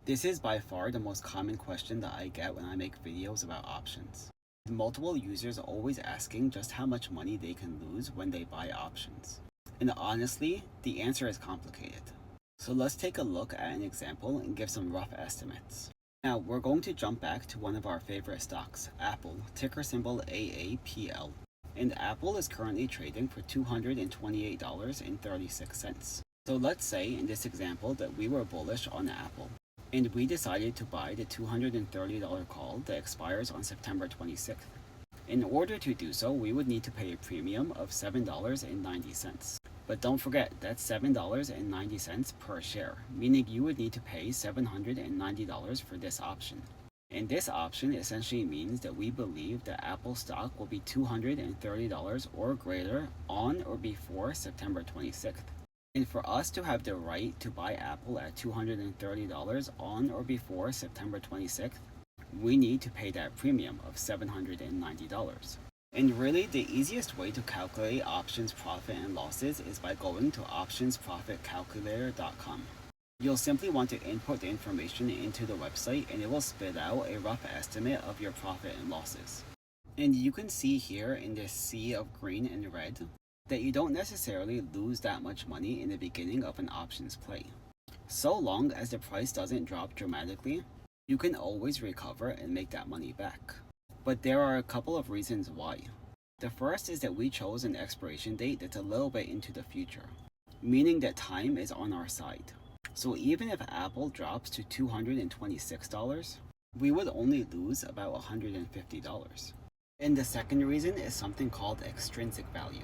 This is by far the most common question that I get when I make videos about options. Multiple users are always asking just how much money they can lose when they buy options. And honestly, the answer is complicated. So let's take a look at an example and give some rough estimates. Now, we're going to jump back to one of our favorite stocks, Apple, ticker symbol AAPL. And Apple is currently trading for $228.36. So let's say in this example that we were bullish on Apple, and we decided to buy the $230 call that expires on September 26th. In order to do so, we would need to pay a premium of $7.90. But don't forget, that's $7.90 per share, meaning you would need to pay $790 for this option. And this option essentially means that we believe that Apple stock will be $230 or greater on or before September 26th. And for us to have the right to buy Apple at $230 on or before September 26th, we need to pay that premium of $790. And really, the easiest way to calculate options profit and losses is by going to optionsprofitcalculator.com. You'll simply want to input the information into the website and it will spit out a rough estimate of your profit and losses. And you can see here in this sea of green and red that you don't necessarily lose that much money in the beginning of an options play. So long as the price doesn't drop dramatically, you can always recover and make that money back. But there are a couple of reasons why. The first is that we chose an expiration date that's a little bit into the future, meaning that time is on our side. So even if Apple drops to $226, we would only lose about $150. And the second reason is something called extrinsic value.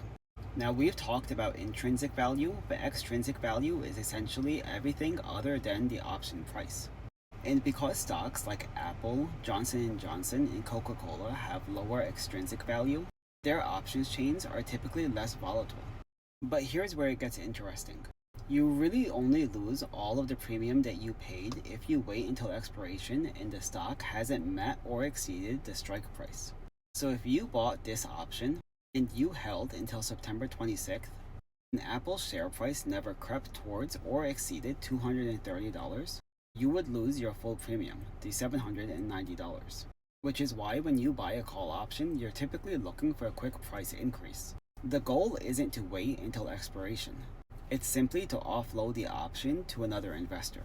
Now, we've talked about intrinsic value, but extrinsic value is essentially everything other than the option price. And because stocks like Apple, Johnson & Johnson, and Coca-Cola have lower extrinsic value, their options chains are typically less volatile. But here's where it gets interesting. You really only lose all of the premium that you paid if you wait until expiration and the stock hasn't met or exceeded the strike price. So if you bought this option, and you held until September 26th, and Apple's share price never crept towards or exceeded $230, you would lose your full premium, the $790. Which is why when you buy a call option, you're typically looking for a quick price increase. The goal isn't to wait until expiration. It's simply to offload the option to another investor.